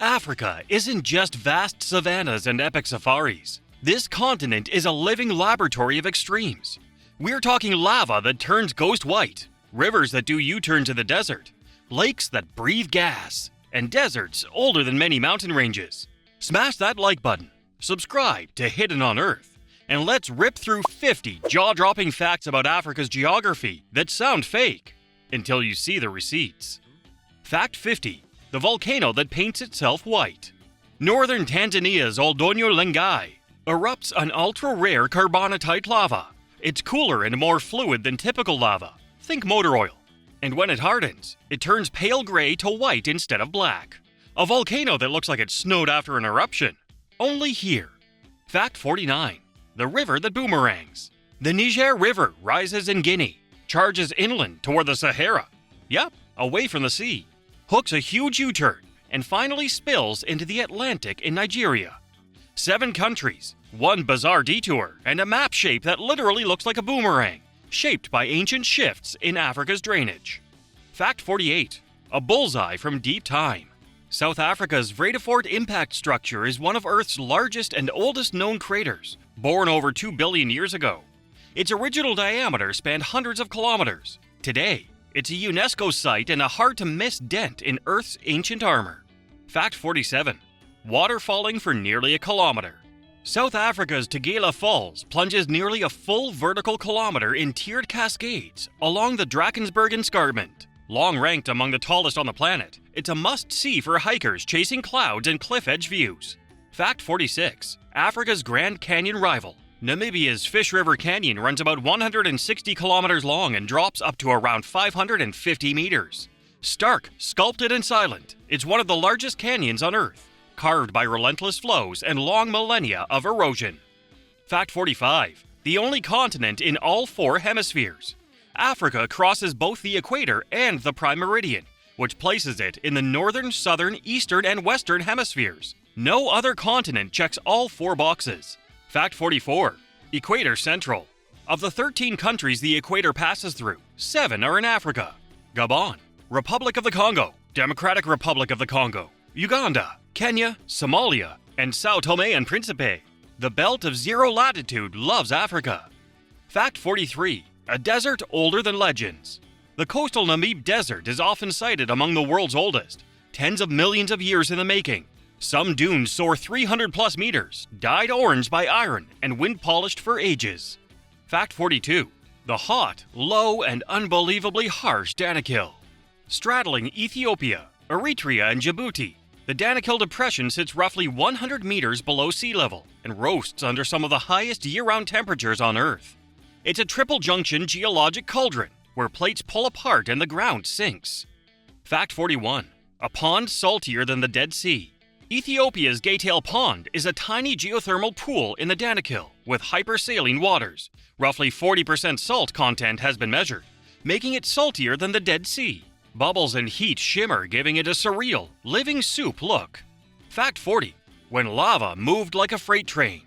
Africa isn't just vast savannas and epic safaris. This continent is a living laboratory of extremes. We're talking lava that turns ghost white, rivers that do U-turns in the desert, lakes that breathe gas, and deserts older than many mountain ranges. Smash that like button, subscribe to Hidden on Earth, and let's rip through 50 jaw-dropping facts about Africa's geography that sound fake until you see the receipts. Fact 50. The volcano that paints itself white. Northern Tanzania's Oldonyo Lengai erupts an ultra-rare carbonatite lava. It's cooler and more fluid than typical lava. Think motor oil. And when it hardens, it turns pale gray to white instead of black. A volcano that looks like it snowed after an eruption. Only here. Fact 49. The river that boomerangs. The Niger River rises in Guinea, charges inland toward the Sahara. Yep, away from the sea. Hooks a huge U-turn, and finally spills into the Atlantic in Nigeria. 7 countries, 1 bizarre detour, and a map shape that literally looks like a boomerang, shaped by ancient shifts in Africa's drainage. Fact 48. A bullseye from deep time. South Africa's Vredefort impact structure is one of Earth's largest and oldest known craters, born over 2 billion years ago. Its original diameter spanned hundreds of kilometers. Today, it's a UNESCO site and a hard-to-miss dent in Earth's ancient armor. Fact 47. Water falling for nearly a kilometer. South Africa's Tugela Falls plunges nearly a full vertical kilometer in tiered cascades along the Drakensberg Escarpment. Long ranked among the tallest on the planet, it's a must-see for hikers chasing clouds and cliff-edge views. Fact 46. Africa's Grand Canyon rival. Namibia's Fish River Canyon runs about 160 kilometers long and drops up to around 550 meters. Stark, sculpted and silent, it's one of the largest canyons on Earth, carved by relentless flows and long millennia of erosion. Fact 45. The only continent in all 4 hemispheres. Africa crosses both the equator and the prime meridian, which places it in the northern, southern, eastern, and western hemispheres. No other continent checks all 4 boxes. Fact 44. Equator Central. Of the 13 countries the equator passes through, 7 are in Africa. Gabon, Republic of the Congo, Democratic Republic of the Congo, Uganda, Kenya, Somalia, and Sao Tome and Principe. The belt of zero latitude loves Africa. Fact 43. A desert older than legends. The coastal Namib Desert is often cited among the world's oldest, tens of millions of years in the making. Some dunes soar 300 plus meters, dyed orange by iron and wind-polished for ages. Fact 42. The hot, low, and unbelievably harsh Danakil. Straddling Ethiopia, Eritrea, and Djibouti, the Danakil Depression sits roughly 100 meters below sea level and roasts under some of the highest year-round temperatures on Earth. It's a triple-junction geologic cauldron where plates pull apart and the ground sinks. Fact 41. A pond saltier than the Dead Sea. Ethiopia's Gaytail Pond is a tiny geothermal pool in the Danakil with hypersaline waters. Roughly 40% salt content has been measured, making it saltier than the Dead Sea. Bubbles and heat shimmer, giving it a surreal, living soup look. Fact 40. When lava moved like a freight train.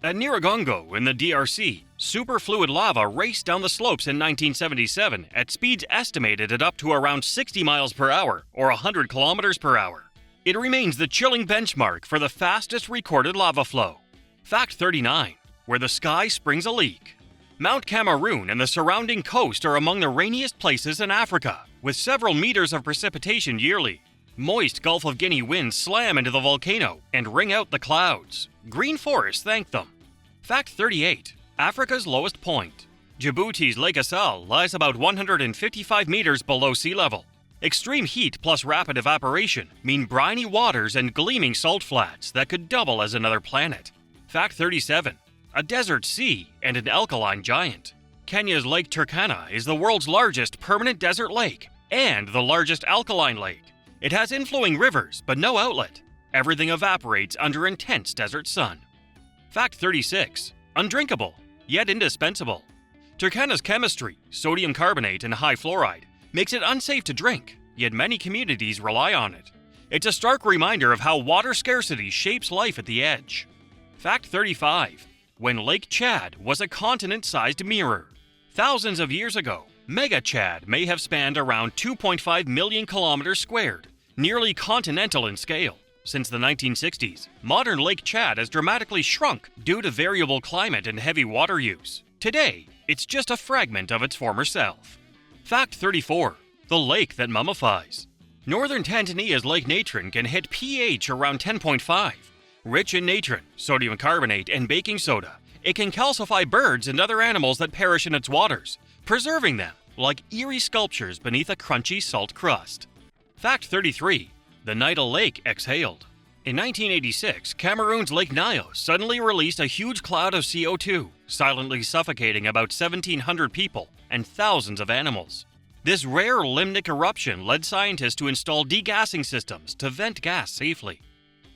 At Nyiragongo in the DRC, superfluid lava raced down the slopes in 1977 at speeds estimated at up to around 60 miles per hour or 100 kilometers per hour. It remains the chilling benchmark for the fastest recorded lava flow. Fact 39. Where the sky springs a leak. Mount Cameroon and the surrounding coast are among the rainiest places in Africa, with several meters of precipitation yearly. Moist Gulf of Guinea winds slam into the volcano and wring out the clouds. Green forests thank them. Fact 38. Africa's lowest point. Djibouti's Lake Assal lies about 155 meters below sea level. Extreme heat plus rapid evaporation mean briny waters and gleaming salt flats that could double as another planet. Fact 37. A desert sea and an alkaline giant. Kenya's Lake Turkana is the world's largest permanent desert lake and the largest alkaline lake. It has inflowing rivers but no outlet. Everything evaporates under intense desert sun. Fact 36. Undrinkable, yet indispensable. Turkana's chemistry, sodium carbonate and high fluoride, makes it unsafe to drink, yet many communities rely on it. It's a stark reminder of how water scarcity shapes life at the edge. Fact 35. When Lake Chad was a continent-sized mirror. Thousands of years ago, Mega Chad may have spanned around 2.5 million kilometers squared, nearly continental in scale. Since the 1960s, modern Lake Chad has dramatically shrunk due to variable climate and heavy water use. Today, it's just a fragment of its former self. Fact 34. The lake that mummifies. Northern Tanzania's Lake Natron can hit pH around 10.5. Rich in natron, sodium carbonate, and baking soda, it can calcify birds and other animals that perish in its waters, preserving them like eerie sculptures beneath a crunchy salt crust. Fact 33. The night a lake exhaled. In 1986, Cameroon's Lake Nile suddenly released a huge cloud of CO2, silently suffocating about 1,700 people and thousands of animals. This rare limnic eruption led scientists to install degassing systems to vent gas safely.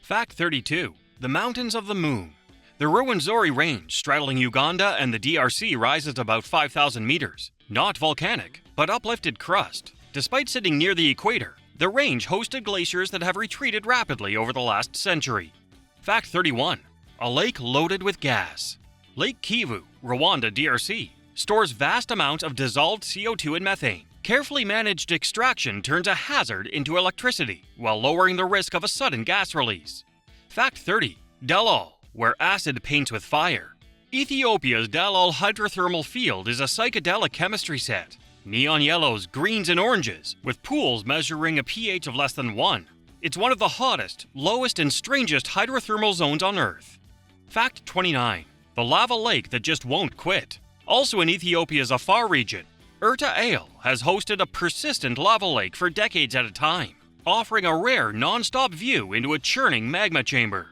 Fact 32. The Mountains of the Moon. The Ruwenzori Range straddling Uganda and the DRC rises about 5,000 meters. Not volcanic, but uplifted crust. Despite sitting near the equator, the range hosted glaciers that have retreated rapidly over the last century. Fact 31. A lake loaded with gas. Lake Kivu, Rwanda, DRC, stores vast amounts of dissolved CO2 and methane. Carefully managed extraction turns a hazard into electricity while lowering the risk of a sudden gas release. Fact 30. Dalol, where acid paints with fire. Ethiopia's Dalol hydrothermal field is a psychedelic chemistry set. Neon yellows, greens, and oranges, with pools measuring a pH of less than 1. It's one of the hottest, lowest, and strangest hydrothermal zones on Earth. Fact 29. The lava lake that just won't quit. Also in Ethiopia's Afar region, Erta Ale has hosted a persistent lava lake for decades at a time, offering a rare non-stop view into a churning magma chamber.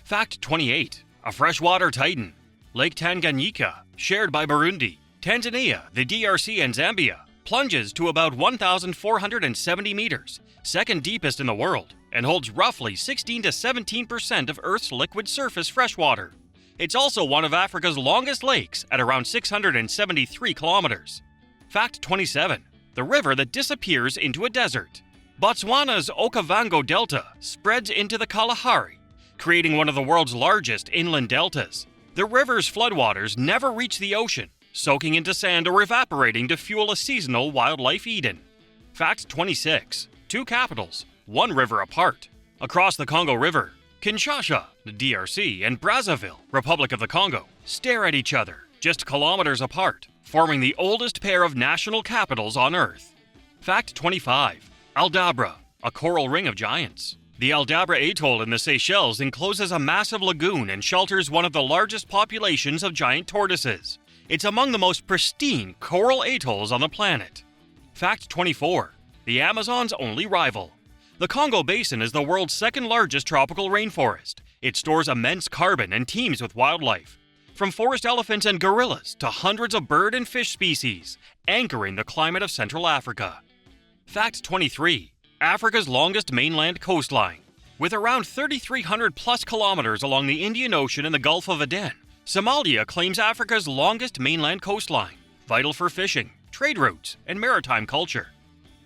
Fact 28. A freshwater titan. Lake Tanganyika, shared by Burundi, Tanzania, the DRC, and Zambia, plunges to about 1,470 meters, second deepest in the world, and holds roughly 16 to 17% of Earth's liquid surface freshwater. It's also one of Africa's longest lakes at around 673 kilometers. Fact 27. The river that disappears into a desert. Botswana's Okavango Delta spreads into the Kalahari, creating one of the world's largest inland deltas. The river's floodwaters never reach the ocean, soaking into sand or evaporating to fuel a seasonal wildlife Eden. Fact 26. Two capitals, one river apart. Across the Congo River, Kinshasa, the DRC, and Brazzaville, Republic of the Congo, stare at each other, just kilometers apart, forming the oldest pair of national capitals on Earth. Fact 25. Aldabra, a coral ring of giants. The Aldabra Atoll in the Seychelles encloses a massive lagoon and shelters one of the largest populations of giant tortoises. It's among the most pristine coral atolls on the planet. Fact 24. The Amazon's only rival. The Congo Basin is the world's second largest tropical rainforest. It stores immense carbon and teems with wildlife, from forest elephants and gorillas to hundreds of bird and fish species, anchoring the climate of Central Africa. Fact 23. Africa's longest mainland coastline. With around 3,300 plus kilometers along the Indian Ocean and the Gulf of Aden, Somalia claims Africa's longest mainland coastline, vital for fishing, trade routes, and maritime culture.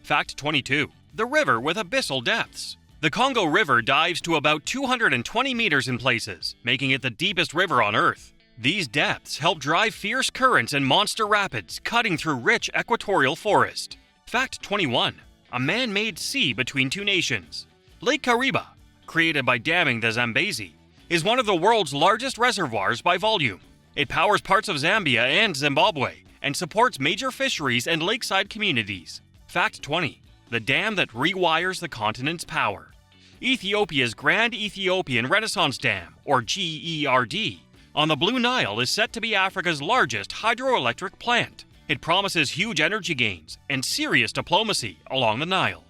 Fact 22. The river with abyssal depths. The Congo River dives to about 220 meters in places, making it the deepest river on Earth. These depths help drive fierce currents and monster rapids cutting through rich equatorial forest. Fact 21. A man-made sea between two nations. Lake Kariba, created by damming the Zambezi, is one of the world's largest reservoirs by volume. It powers parts of Zambia and Zimbabwe and supports major fisheries and lakeside communities. Fact 20. The dam that rewires the continent's power. Ethiopia's Grand Ethiopian Renaissance Dam, or GERD, on the Blue Nile is set to be Africa's largest hydroelectric plant. It promises huge energy gains and serious diplomacy along the Nile.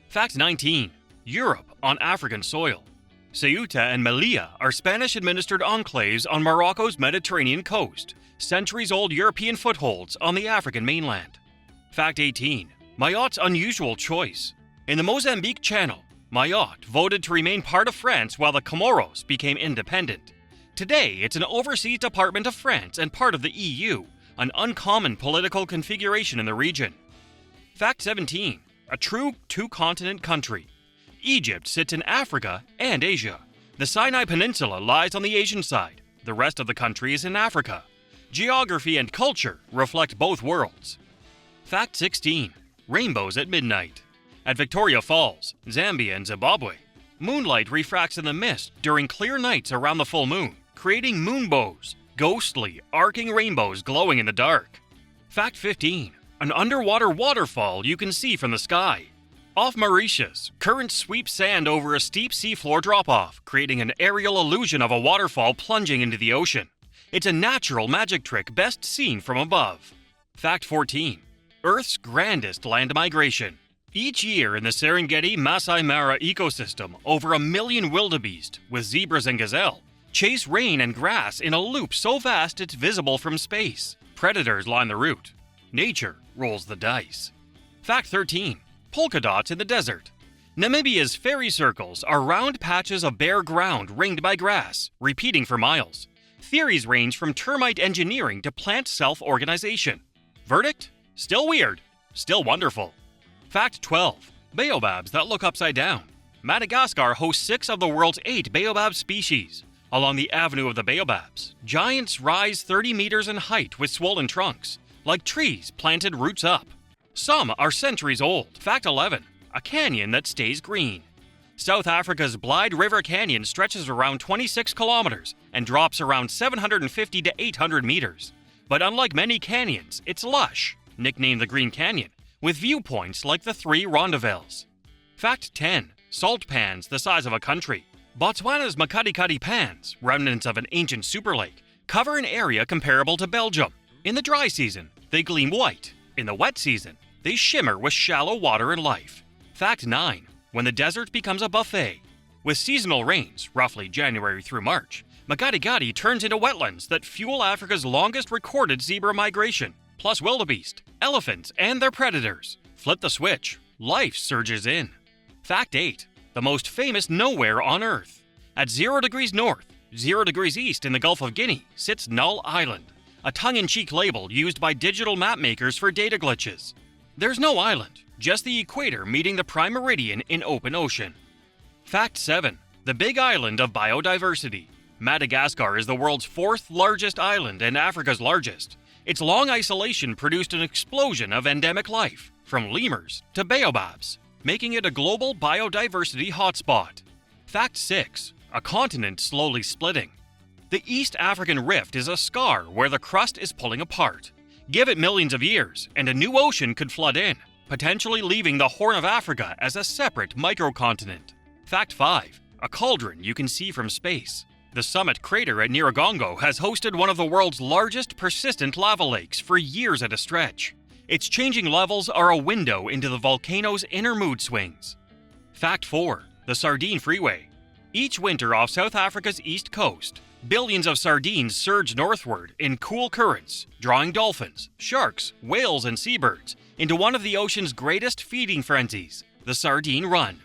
Fact 19. Europe on African soil. Ceuta and Melilla are Spanish-administered enclaves on Morocco's Mediterranean coast, centuries-old European footholds on the African mainland. Fact 18. Mayotte unusual choice. In the Mozambique Channel, Mayotte voted to remain part of France while the Comoros became independent. Today, it's an overseas department of France and part of the EU, an uncommon political configuration in the region. Fact 17. A true two-continent country. Egypt sits in Africa and Asia. The Sinai Peninsula lies on the Asian side. The rest of the country is in Africa. Geography and culture reflect both worlds. Fact 16. Rainbows at midnight. At Victoria Falls, Zambia and Zimbabwe, Moonlight refracts in the mist during clear nights around the full moon, creating moonbows, ghostly, arcing rainbows glowing in the dark. Fact 15. An underwater waterfall you can see from the sky. Off Mauritius, currents sweep sand over a steep seafloor drop-off, creating an aerial illusion of a waterfall plunging into the ocean. It's a natural magic trick best seen from above. Fact 14. Earth's grandest land migration. Each year in the Serengeti Masai Mara ecosystem, over 1 million wildebeest, with zebras and gazelle, chase rain and grass in a loop so vast it's visible from space. Predators line the route. Nature rolls the dice. Fact 13. Polka dots in the desert. Namibia's fairy circles are round patches of bare ground ringed by grass, repeating for miles. Theories range from termite engineering to plant self-organization. Verdict? Still weird, still wonderful. Fact 12. Baobabs that look upside down. Madagascar hosts 6 of the world's 8 baobab species. Along the Avenue of the Baobabs, giants rise 30 meters in height with swollen trunks, like trees planted roots up. Some are centuries old. Fact 11. A canyon that stays green. South Africa's Blyde River Canyon stretches around 26 kilometers and drops around 750 to 800 meters. But unlike many canyons, it's lush, nicknamed the Green Canyon, with viewpoints like the 3 Rondavels. Fact 10. Salt pans the size of a country. Botswana's Makati pans, remnants of an ancient superlake, cover an area comparable to Belgium. In the dry season, they gleam white. In the wet season, they shimmer with shallow water and life. Fact 9. When the desert becomes a buffet. With seasonal rains, roughly January through March, Makati turns into wetlands that fuel Africa's longest recorded zebra migration, plus wildebeest, elephants, and their predators. Flip the switch, life surges in. Fact 8. The most famous nowhere on Earth. At 0 degrees north, 0 degrees east in the Gulf of Guinea sits Null Island, a tongue-in-cheek label used by digital map makers for data glitches. There's no island, just the equator meeting the prime meridian in open ocean. Fact 7. The Big Island of Biodiversity. Madagascar is the world's 4th largest island and Africa's largest. Its long isolation produced an explosion of endemic life, from lemurs to baobabs, making it a global biodiversity hotspot. Fact 6. A continent slowly splitting. The East African Rift is a scar where the crust is pulling apart. Give it millions of years, and a new ocean could flood in, potentially leaving the Horn of Africa as a separate microcontinent. Fact 5. A cauldron you can see from space. The summit crater at Nyiragongo has hosted one of the world's largest persistent lava lakes for years at a stretch. Its changing levels are a window into the volcano's inner mood swings. Fact 4. The Sardine Freeway. Each winter off South Africa's east coast, billions of sardines surge northward in cool currents, drawing dolphins, sharks, whales, and seabirds into one of the ocean's greatest feeding frenzies, the Sardine Run.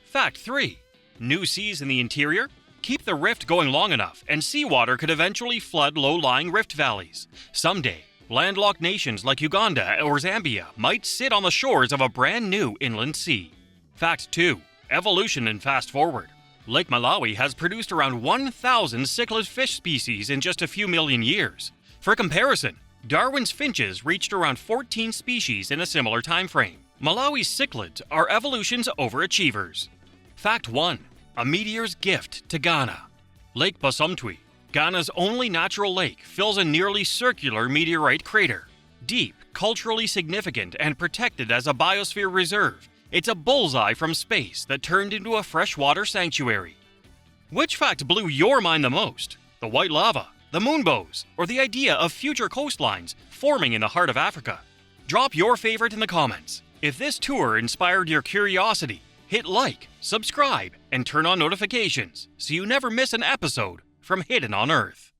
Fact 3. New seas in the interior? Keep the rift going long enough, and seawater could eventually flood low-lying rift valleys. Someday, landlocked nations like Uganda or Zambia might sit on the shores of a brand new inland sea. Fact 2. Evolution and fast forward. Lake Malawi has produced around 1,000 cichlid fish species in just a few million years. For comparison, Darwin's finches reached around 14 species in a similar time frame. Malawi's cichlids are evolution's overachievers. Fact 1. A meteor's gift to Ghana. Lake Bosumtwi, Ghana's only natural lake, fills a nearly circular meteorite crater. Deep, culturally significant, and protected as a biosphere reserve, it's a bullseye from space that turned into a freshwater sanctuary. Which fact blew your mind the most? The white lava, the moonbows, or the idea of future coastlines forming in the heart of Africa? Drop your favorite in the comments. If this tour inspired your curiosity, hit like, subscribe, and turn on notifications so you never miss an episode from Hidden on Earth.